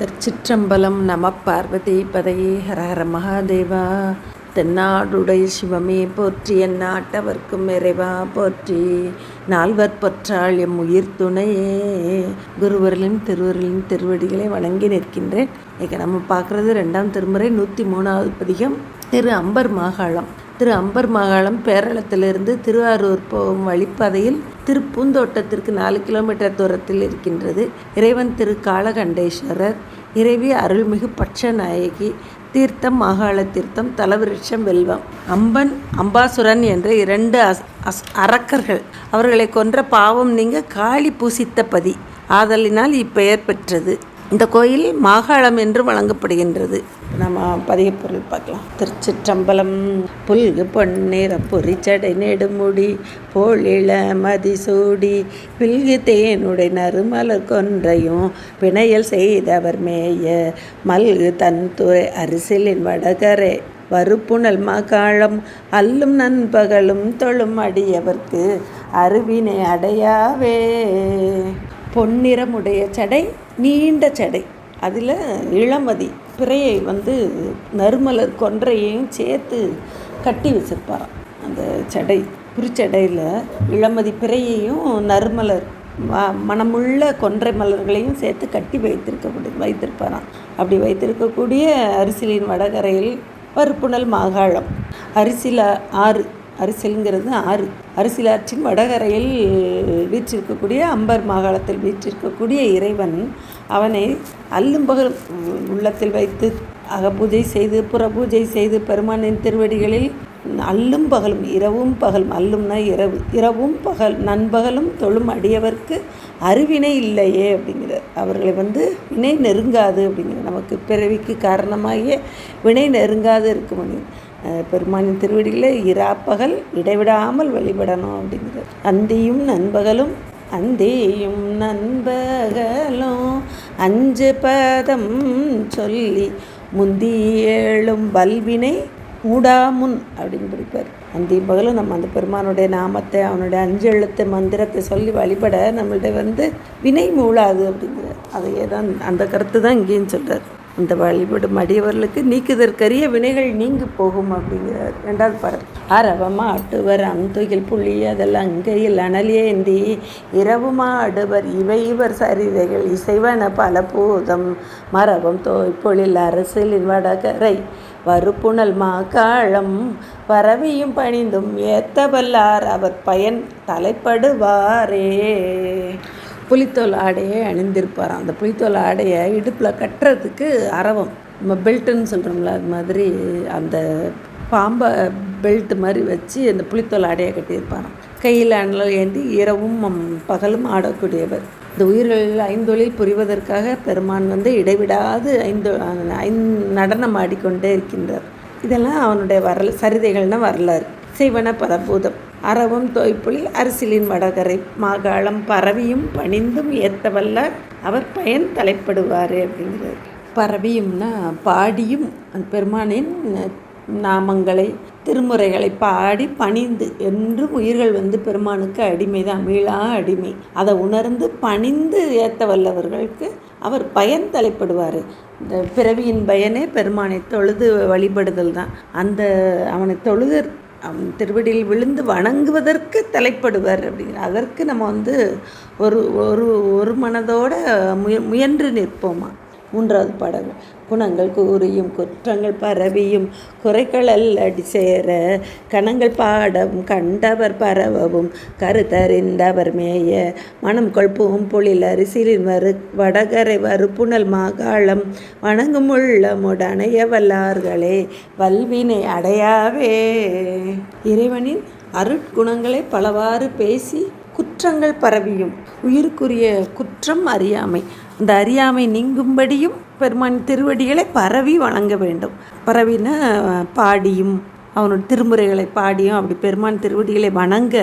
திருச்சிற்றம்பலம். நம பார்வதி பதையே. ஹரஹர மகாதேவா. தென்னாடுடைய சிவமே போற்றி, எந்நாட்டவர்க்கும் இறைவா போற்றி. நால்வர் பொற்றாள் எம் உயிர் துணையே. குருவர்களின் திருவர்களின் திருவடிகளை வணங்கி நிற்கின்றேன். இன்றைக்கி நம்ம பார்க்குறது 2ஆம் திருமுறை 103வது பதிகம், திரு அம்பர் மாகாளம். திரு அம்பர் மாகாளம் பேரளத்திலிருந்து திருவாரூர் போகும் வழிப்பாதையில் திருப்பூந்தோட்டத்திற்கு 4 கிலோமீட்டர் தூரத்தில் இருக்கின்றது. இறைவன் திரு காளகண்டேஸ்வரர், இறைவி அருள்மிகு பட்சநாயகி, தீர்த்தம் மாகாள தீர்த்தம், தலவிருட்சம் வெல்வம். அம்பன் அம்பாசுரன் என்ற 2 அரக்கர்கள் அவர்களை கொன்ற பாவம் நீங்க காளி பூசித்த பதி ஆதலினால் இப்பெயர் பெற்றது. இந்த கோயில் மாகாளம் என்று வழங்கப்படுகின்றது. நம்ம பதிகப்பொருள் பார்க்கலாம். திருச்சிற்றம்பலம். புல்கு பொன்னிற பொறிச்சடை நெடுமுடி போலிள மதிசூடி பில்கு தேனுடை நறுமலர் கொன்றையும் பிணையல் செய்தவர் மேய மல்கு தன் துறை அரிசிலின் வடகரை வருப்புணல் மாகாளம் அல்லும் நண்பகலும் தொழும் அடியவர்க்கு அருவினை அடையாவே. பொன்னிறமுடைய சடை, நீண்ட சடை, அதில் இளமதி பிறையை நறுமலர் கொன்றையையும் சேர்த்து கட்டி வச்சிருப்பாராம். அந்த சடை குறிச்சடையில் இளமதி பிறையையும் நறுமலர் மனமுள்ள கொன்றை மலர்களையும் சேர்த்து கட்டி வைத்திருப்பாராம். அப்படி வைத்திருக்கக்கூடிய அரிசிலின் வடகரையில் வருப்புணல் மாகாளம், அரிசில ஆறு, அரிசில்ங்கிறது ஆறு, அரிசிலாற்றின் வடகரையில் வீற்றிருக்கக்கூடிய அம்பர் மாகாளத்தில் வீற்றிருக்கக்கூடிய இறைவன் அவனை அல்லும்பகல் உள்ளத்தில் வைத்து அகப்பூஜை செய்து புறபூஜை செய்து பெருமானின் திருவடிகளில் அல்லும் பகலும், இரவும் பகலும், அல்லும்னா இரவு, இரவும் பகல் நண்பகலும் தொழும் அடியவர்க்கு அருவினை இல்லையே அப்படிங்கிறார். அவர்களை வினை நெருங்காது அப்படிங்கிறார். நமக்கு பிறவிக்கு காரணமாகிய வினை நெருங்காது இருக்க முடியும். பெருமானின் திருவடிகளை இராப்பகல் இடைவிடாமல் வழிபடணும் அப்படிங்கிறார். அந்தியும் நண்பகலும், அந்தியும் நண்பகலும் 5 பதம் சொல்லி முந்தி ஏழும் வல்வினை மூடாமுன் அப்படின்னு படிப்பார். அந்தியும் பகலும் நம்ம அந்த பெருமானுடைய நாமத்தை, அவனுடைய 5 எழுத்து மந்திரத்தை சொல்லி வழிபட நம்மள்ட வினை மூடாது அப்படிங்கிறார். அதையே தான் அந்த கருத்து தான் இங்கேயும் சொல்கிறார். அந்த வழிபடும் அடியவர்களுக்கு நீக்குதற்கரிய வினைகள் நீங்கி போகும் அப்படிங்கிறார். 2வது பாடல். அரவமா ஆட்டுவர் அந்துகில் புள்ளி அதெல்லாம் அங்கையில் அனலேந்தி இரவுமா ஆடுவர் இவை இவர் சரிதைகள் இசைவன பல பூதம் மரபம் தோய்பொழில் அரசிலின் வடகரை வருப்புணல் மாகாளம் பரவியும் பணிந்தும் ஏத்தவல்லார் அவர் பயன் தலைப்படுவாரே. புலித்தோல் ஆடையை அணிந்திருப்பாராம். அந்த புலித்தோல் ஆடையை இடுப்பில் கட்டுறதுக்கு அரவம், நம்ம பெல்ட்டுன்னு சொல்கிறோம்ல, அது மாதிரி அந்த பாம்பை பெல்ட் மாதிரி வச்சு அந்த புலித்தோல் ஆடையை கட்டியிருப்பாராம். கையில் அனல் ஏந்தி இரவும் பகலும் ஆடக்கூடியவர். இந்த உயிர்கள் 5 தொழில் புரிவதற்காக பெருமான் இடைவிடாது 5 நடனம் ஆடிக்கொண்டே இருக்கின்றார். இதெல்லாம் அவனுடைய சரிதைகள்னால் வரலாறு. செய்வன பரபூதம் அறவும் தோய்பொழில் அரசிலின் வடகரை மாகாளம் பரவியும் பணிந்தும் ஏத்தவல்லார் அவர் பயன் தலைப்படுவார் அப்படிங்கிறார். பரவியும்னா பாடியும் பெருமானின் நாமங்களை திருமுறைகளை பாடி பணிந்து, என்றும் உயிர்கள் பெருமானுக்கு அடிமை தான், மீளா அடிமை. அதை உணர்ந்து பணிந்து ஏத்த வல்லவர்களுக்கு அவர் பயன் தலைப்படுவார். இந்த பிறவியின் பயனே பெருமானை தொழுது வழிபடுதல் தான். அந்த அவனை தொழுது அவன் திருவடியில் விழுந்து வணங்குவதற்கு தலைப்படுவர் அப்படிங்கிற. அதற்கு நம்ம ஒரு மனதோடு முயன்று நிற்போமா. 3வது பாடல். குணங்கள் கூறியும் குற்றங்கள் பரவியும் குறைகள் அடி சேர கணங்கள் பாடம் கண்டவர் பரவவும் கருத்தறிந்தவர் மேய மனம் கொள்பும் பொழில் அரிசிலின் வடகரை வருப்புணல் மாகாளம் வணங்கும் உள்ளமுடனைய வல்லார்களே வல்வினை அடையாவே. இறைவனின் அருட்குணங்களை பலவாறு பேசி குற்றங்கள் பரவியும், உயிருக்குரிய குற்றம் அறியாமை, அந்த அறியாமை நீங்கும்படியும் பெருமான் திருவடிகளை பரவி வணங்க வேண்டும். பரவின பாடியும், அவனுடைய திருமுறைகளை பாடியும், அப்படி பெருமான் திருவடிகளை வணங்க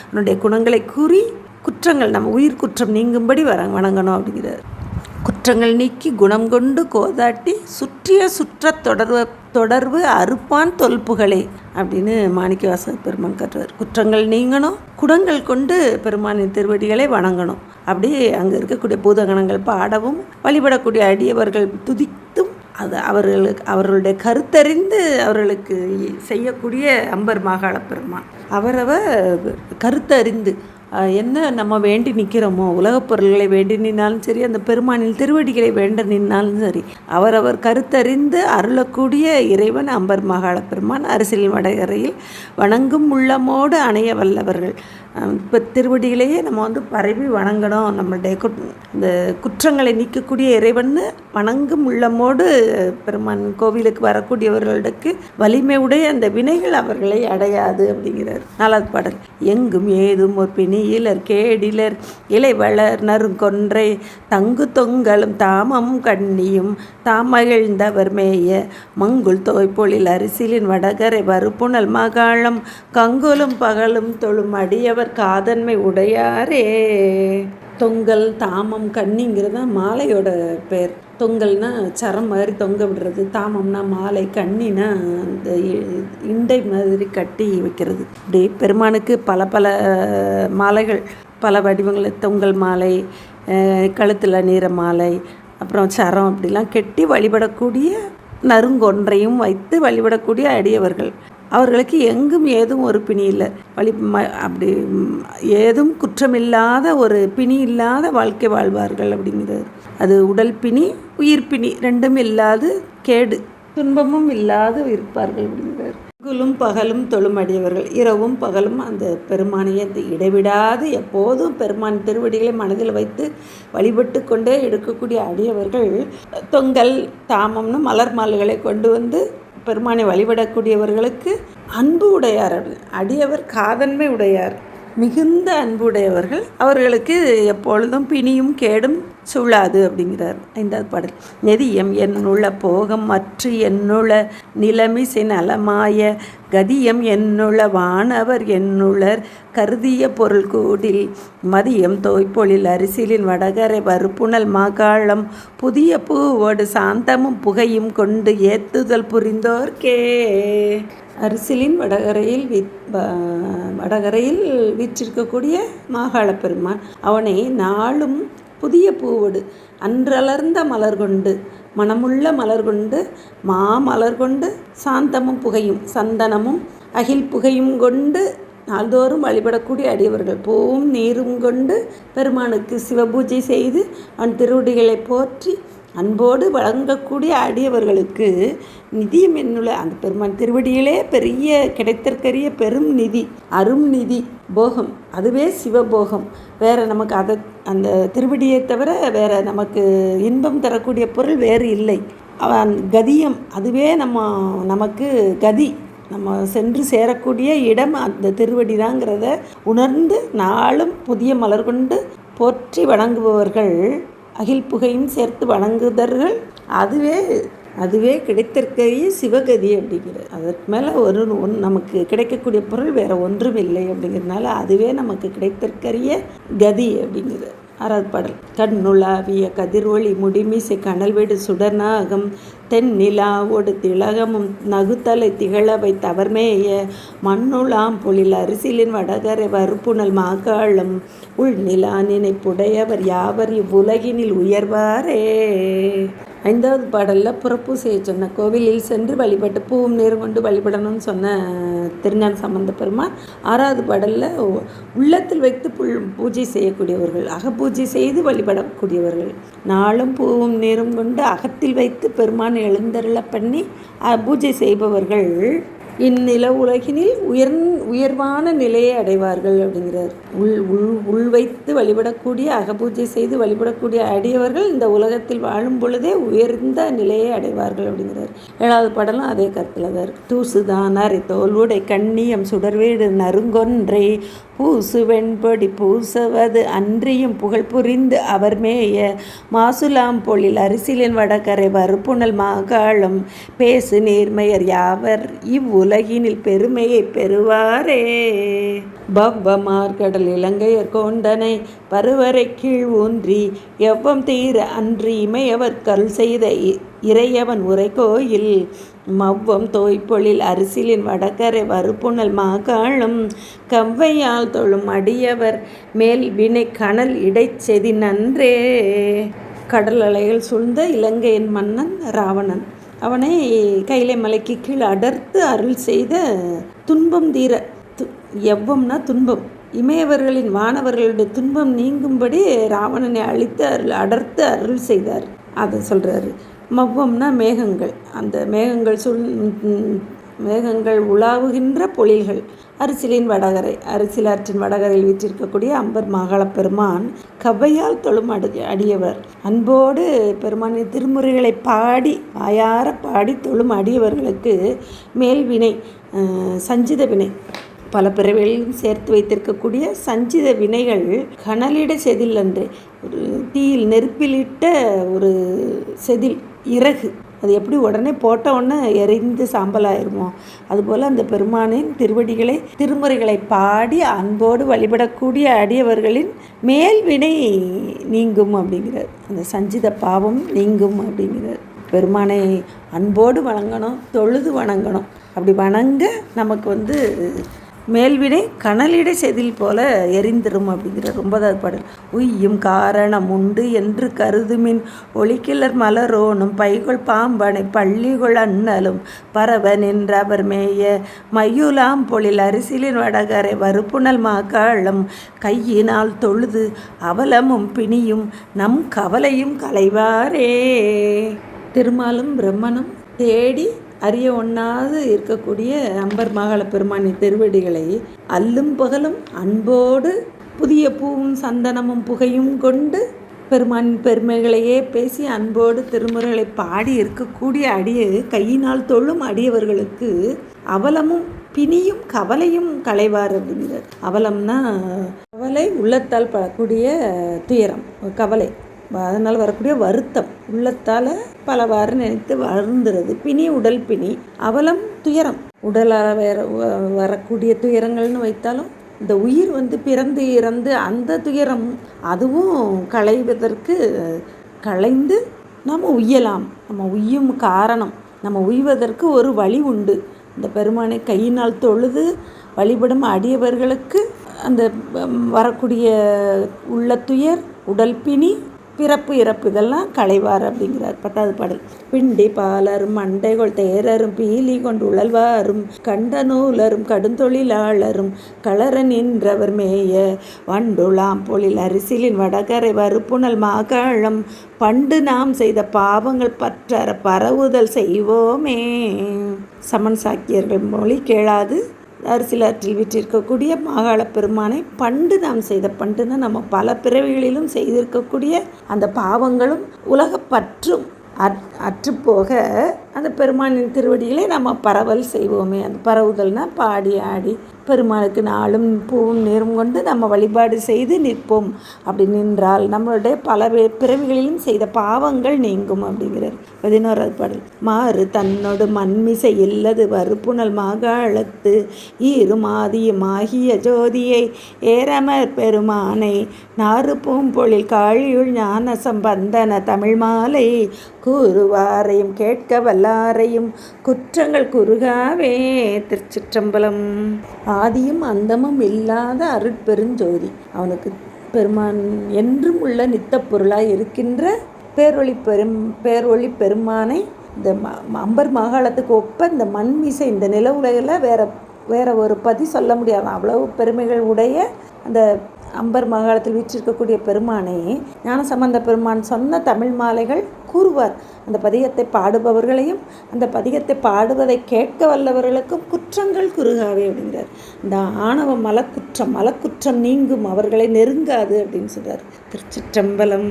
அவனுடைய குணங்களை கூறி குற்றங்கள், நம்ம உயிர் குற்றம் நீங்கும்படி வணங்கணும் அப்படிங்கிறார். குற்றங்கள் நீக்கி குணம் கொண்டு கோதாட்டி சுற்றிய தொடர்பு அறுப்பான் தொல்புகளே அப்படின்னு மாணிக்கவாசகர் பெருமான் கற்றுவார். குற்றங்கள் நீங்கணும், குணங்கள் கொண்டு பெருமானின் திருவடிகளை வணங்கணும். அப்படியே அங்கே இருக்கக்கூடிய பூதகணங்கள் பாடவும் வழிபடக்கூடிய அடியவர்கள் துதித்தும் அது அவர்களுடைய கருத்தறிந்து அவர்களுக்கு செய்யக்கூடிய அம்பர் மாகாள பெருமான் அவரவர் கருத்தறிந்து என்ன நம்ம வேண்டி நிற்கிறோமோ உலகப் பொருள்களை வேண்டி நின்னாலும் சரி, அந்த பெருமானின் திருவடிகளை வேண்ட நின்னாலும் சரி, அவரவர் கருத்தறிந்து அருளக்கூடிய இறைவன் அம்பர் மாகாள பெருமான். அரசியல் வடகரையில் வணங்கும் உள்ளமோடு அணைய வல்லவர்கள். இப்போ திருவடிகளையே நம்ம பரவி வணங்கணும். நம்மளுடைய இந்த குற்றங்களை நீக்கக்கூடிய இறைவன் வணங்கும் உள்ளமோடு பெருமான் கோவிலுக்கு வரக்கூடியவர்களுக்கு வலிமை உடைய அந்த வினைகள் அவர்களை அடையாது அப்படிங்கிறார் 4வது பாடல். எங்கும் ஏதும் ஒரு பிணியிலர் கேடிலர் இலை வளர் நறுங்கொன்றை தங்கு தொங்கலும் தாமம் கண்ணியும் தாமகிழ்ந்தவர் மேய மங்குள் தோய்பொழில் அரிசிலின் வடகரை வறுப்புணல் மகாளம் கங்குலும் பகலும் தொழும் அடியவர் காதன்மை உடையாரே. தொங்கல் தாமம் கண்ணிங்கிறது தான் மாலையோட பேர். தொங்கல்னா சரம் மாதிரி தொங்க விடுறது, தாமம்னா மாலை, கண்ணினா அந்த இண்டை மாதிரி கட்டி வைக்கிறது. இப்படி பெருமானுக்கு பல பல மாலைகள், பல வடிவங்கள், தொங்கல் மாலை, கழுத்தில் நீர மாலை, அப்புறம் சரம், அப்படிலாம் கெட்டி வழிபடக்கூடிய நறுங்கொன்றையும் வைத்து வழிபடக்கூடிய அடியவர்கள் அவர்களுக்கு எங்கும் ஏதும் ஒரு பிணி இல்லை. அப்படி ஏதும் குற்றமில்லாத ஒரு பிணி இல்லாத வாழ்க்கை வாழ்வார்கள் அப்படிங்கிறது. அது உடல் பிணி உயிர் பிணி ரெண்டும் இல்லாது கேடு துன்பமும் இல்லாது இருப்பார்கள் அப்படிங்கிறார். பகலும் பகலும் தொழும் அடியவர்கள், இரவும் பகலும் அந்த பெருமானையை இடைவிடாது எப்போதும் பெருமான் திருவடிகளை மனதில் வைத்து வழிபட்டு கொண்டே எடுக்கக்கூடிய அடியவர்கள் தொங்கல் தாமம்னு மலர் மாலைகளை கொண்டு வந்து பெருமானை வழிபடக்கூடியவர்களுக்கு அன்பு உடையார். அடியவர் காதன்மை உடையார், மிகுந்த அன்பு உடையவர்கள். அவர்களுக்கு எப்பொழுதும் பிணியும் கேடும் சூழாது அப்படிங்கிறார் 5வது பாடல். நெதியம் என்னுள்ள போகம் மற்ற என்னுள்ள நிலமிசை நலமாய கதியம் என்னுள்ள வானவர் என்னுள்ளர் கருதிய பொருள் கூடில் மதியம் தோய்பொழில் அரிசிலின் வடகரை வறுப்புணல் மாகாளம் புதிய பூவோடு சாந்தமும் புகையும் கொண்டு ஏத்துதல் புரிந்தோர்க்கே. அரிசிலின் வடகரையில் வீற்றிருக்கக்கூடிய மாகாள பெருமான் அவனை நாளும் புதிய பூவோடு அன்றலர்ந்த மலர் கொண்டு மனமுள்ள மலர் கொண்டு மாமலர் கொண்டு சாந்தமும் புகையும் சந்தனமும் அகில் புகையும் கொண்டு நாள்தோறும் வழிபடக்கூடிய அடியவர்கள் பூவும் நீரும் கொண்டு பெருமானுக்கு சிவபூஜை செய்து அவன் திருவடிகளை போற்றி அன்போடு வழங்கக்கூடிய அடியவர்களுக்கு நிதியம் என்னுள்ள அந்த பெருமான் திருவடியிலே பெரிய கிடைத்தற்கரிய பெரும் நிதி, அரும் நிதி, போகம், அதுவே சிவபோகம். வேறு நமக்கு அந்த திருவடியை தவிர வேறு நமக்கு இன்பம் தரக்கூடிய பொருள் வேறு இல்லை. அவன் கதியம், அதுவே நமக்கு கதி, நம்ம சென்று சேரக்கூடிய இடம் அந்த திருவடி தாங்கிறத உணர்ந்து நாளும் புதிய மலர் கொண்டு போற்றி வணங்குபவர்கள், அகில் புகையும் சேர்த்து வணங்குதர்கள், அதுவே கிடைத்திருக்கையே சிவகதி அப்படிங்கிறது. அதற்கு மேலே நமக்கு கிடைக்கக்கூடிய பொருள் வேறு ஒன்றும் இல்லை அப்படிங்கிறதுனால அதுவே நமக்கு கிடைத்திருக்கிற கதி அப்படிங்கிறது. 6வது பாடல். கண்ணுலாவிய கதிரொளி முடிமிசை கனல் வீடு சுடர்நாகம் தென்னிலாவோடு திலகமும் நகுத்தலை திகழவை தவர்மேய மண்ணுலாம் பொழில் அரிசிலின் வடகரை வறுப்புணல் மாகாளம் உள்நிலா நினைப்புடையவர் யாவர் இவ்வுலகினில் உயர்வாரே. 5வது பாடலில் புறப்பூசையை சொன்ன கோவிலில் சென்று வழிபட்டு பூவும் நீரும் கொண்டு வழிபடணும்னு சொன்ன திருஞான சம்பந்த பெருமான் 6வது பாடலில் உள்ளத்தில் வைத்து பூஜை செய்யக்கூடியவர்கள், அகப்பூஜை செய்து வழிபடக்கூடியவர்கள், நாளும் பூவும் நீரும் கொண்டு அகத்தில் வைத்து பெருமான் எழுந்தருள பண்ணி பூஜை செய்பவர்கள் இந்நில உலகினில் உயர்வான நிலையை அடைவார்கள் அப்படிங்கிறார். உள் வைத்து வழிபடக்கூடிய அகபூஜை செய்து வழிபடக்கூடிய அடியவர்கள் இந்த உலகத்தில் வாழும் பொழுதே உயர்ந்த நிலையை அடைவார்கள் அப்படிங்கிறார். 7வது பாடலும் அதே கருத்தில் தான் இருக்கு. தூசுதான் அரை தோல்வுடை கண்ணியம் சுடர்வீடு நறுங்கொன்றை பூசு வெண்பொடி பூசவது அன்றியும் புகழ் புரிந்து அவர் மேய மாசுலாம் பொழில் அரிசிலின் வடகரை வறுப்புணல் மாகாளம் பேசு நேர்மையர் யாவர் இவ்வுலகினில் பெருமையை பெறுவாரே. பவ்வமார்கடல் இலங்கையர் கோண்டனை பருவரை கீழ் ஊன்றி எவ்வம் தீர அன்று இமையவர் கருள் செய்த இறையவன் உரைகோயில் மவ்வம் தோய்பொழில் அரிசிலின் வடகரை வறுப்புணல் மாகாளும் கவ்வையால் தொழும் அடியவர் மேல் வினை கனல் இடைச்செதி நன்றே. கடல் அலைகள் சூழ்ந்த இலங்கையின் மன்னன் ராவணன் அவனை கைலை மலைக்கு கீழ் அடர்த்து அருள் செய்த துன்பம் தீர, எவ்வம்னா துன்பம், இமையவர்களின் வானவர்களுடைய துன்பம் நீங்கும்படி ராவணனை அழித்து அடர்த்து அருள் செய்தார். அதை சொல்கிறாரு. மவ்வம்னா மேகங்கள், அந்த மேகங்கள் உலாவுகின்ற பொழில்கள். அரிசிலின் வடகரை, அரிசிலாற்றின் வடகரையில் வீற்றிருக்கக்கூடிய அம்பர் மாகாள பெருமான் கவ்வையால் தொழும் அடியவர், அன்போடு பெருமானின் திருமுறைகளை பாடி வாயார பாடி தொழும் அடியவர்களுக்கு மேல்வினை சஞ்சித வினை, பல பிறவிகளிலும் சேர்த்து வைத்திருக்கக்கூடிய சஞ்சித வினைகள் கனலிட செதில் அன்று, ஒரு தீயில் நெருப்பிலிட்ட ஒரு செதில் இறகு, அது எப்படி உடனே போட்ட உடனே எரிந்து சாம்பலாயிருமோ அதுபோல் அந்த பெருமானின் திருமுறைகளை பாடி அன்போடு வழிபடக்கூடிய அடியவர்களின் மேல்வினை நீங்கும் அப்படிங்கிறார். அந்த சஞ்சித பாவம் நீங்கும் அப்படிங்கிறார். பெருமானை அன்போடு வணங்கணும், தொழுது வணங்கணும். அப்படி வணங்க நமக்கு மேல்வினை கனலிடை செதில் போல எரிந்திரும் அப்படிங்கிற 9வது பாடல். உய்யும் காரணம் உண்டு என்று கருதுமின் ஒளிக்கிளர் மலரோனும் பைகொள் பாம்பனை பள்ளிகொள் அண்ணலும் பரவ நின்ற அவர் மேய மையுலாம் பொழில் அரிசிலின் வடகரை வறுப்புணல் மாக்காளம் கையினால் தொழுது அவலமும் பிணியும் நம் கவலையும் களைவாரே. திருமாலும் பிரம்மனும் தேடி அறிய ஒண்ணாது இருக்கக்கூடிய அம்பர் மாகாள பெருமானின் திருவடிகளை அல்லும் பகலும் அன்போடு புதிய பூவும் சந்தனமும் புகையும் கொண்டு பெருமானின் பெருமைகளையே பேசி அன்போடு திருமுறைகளை பாடி இருக்கக்கூடிய கையினால் தொழும் அடியவர்களுக்கு அவலமும் பிணியும் கவலையும் களைவார் அப்படிங்கிறார். அவலம்னா கவலை, உள்ளத்தால் படக்கூடிய துயரம், கவலை, அதனால் வரக்கூடிய வருத்தம், உள்ளத்தால் பலவாறு நினைத்து வருந்துறது. பிணி உடல் பிணி, அவலம் துயரம், உடலால் வரக்கூடிய துயரங்கள்னு வைத்தாலும் இந்த உயிர் பிறந்து இறந்து அந்த துயரம் அதுவும் களைந்து நாம் உய்யலாம். நம்ம உய்யும் காரணம், நம்ம உய்வதற்கு ஒரு வழி உண்டு. இந்த பெருமானை கையினால் தொழுது வழிபடும் அடியவர்களுக்கு அந்த வரக்கூடிய உள்ள துயர், உடல் பிணி, பிறப்பு இறப்பு இதெல்லாம் களைவார் அப்படிங்கிறார். 10வது பாடல். பிண்டி பாலரும் மண்டைகொள் தேரரும் பீலி கொண்டு உழல்வாரும் கண்ட நூலரும் கடுந்தொழிலாளரும் களர நின்றவர் மேய வண்டுலாம் பொழில் அரிசிலின் வடகரை வறுப்புணல் மாகாளம் பண்டு நாம் செய்த பாவங்கள் பற்றற பரவுதல் செய்வோமே. சமன் சாக்கியர்கள் மொழி கேளாது அரிசிலாற்றில் விற்றிருக்கக்கூடிய மாகாள பெருமானை பண்டு நாம் செய்த, பண்டுன்னா நம்ம பல பிறவிகளிலும் செய்திருக்கக்கூடிய அந்த பாவங்களும் உலக பற்றும் அற்றுப்போக அந்த பெருமானின் திருவடிகளை நம்ம பரவல் செய்வோமே. அந்த பரவுதல்னா பாடி ஆடி பெருமானுக்கு நாளும் பூவும் நீரும் கொண்டு நம்ம வழிபாடு செய்து நிற்போம். அப்படி நின்றால் நம்மளுடைய பல பிறவிகளிலும் செய்த பாவங்கள் நீங்கும் அப்படிங்கிறார். 11வது பாடல். மாறு தன்னோடு மண்மிசை இல்லது வறுப்புணல் மாகாளத்து ஈரும் ஆதியும் ஆகிய ஜோதியை ஏரமர் பெருமானை நாறு பூம்பொழில் காழியுள் ஞான சம்பந்தன தமிழ் மாலை கூறுவாரையும் கேட்க வல்லாரையும் குற்றங்கள் குறுகாவே. திருச்சிற்றம்பலம். ஆதியும் அந்தமும் இல்லாத அருட்பெருஞ்சோதி, அவனுக்கு பெருமான் என்றும் உள்ள நித்த பொருளாய் இருக்கின்ற பேரொளி பெருமானை இந்த அம்பர் மாகாளத்துக்கு ஒப்ப இந்த மண்மிசை இந்த நில உலகில் வேற ஒரு பதி சொல்ல முடியாது. அவ்வளவு பெருமைகள் உடைய அந்த அம்பர் மாகாளத்தில் வீற்றிருக்கக்கூடிய பெருமானை ஞானசம்பந்த பெருமான் சொன்ன தமிழ் மாலைகள் கூறுவார். அந்த பதிகத்தை பாடுபவர்களையும் அந்த பதிகத்தை பாடுவதை கேட்க வல்லவர்களுக்கும் குற்றங்கள் குறுகாவே அப்படிங்கிறார். இந்த ஆணவ மலக்குற்றம் நீங்கும், அவர்களை நெருங்காது அப்படின்னு சொல்கிறார். திருச்சிற்றம்பலம்.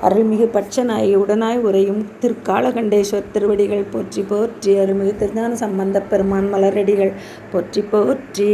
அருள்மிகு பட்சநாயகி உடனாய் உரையும் திருக்காலகண்டேஸ்வர் திருவடிகள் போற்றி போற்றி. அருள்மிகு திருஞான சம்பந்த பெருமான் மலரடிகள் போற்றி போற்றி.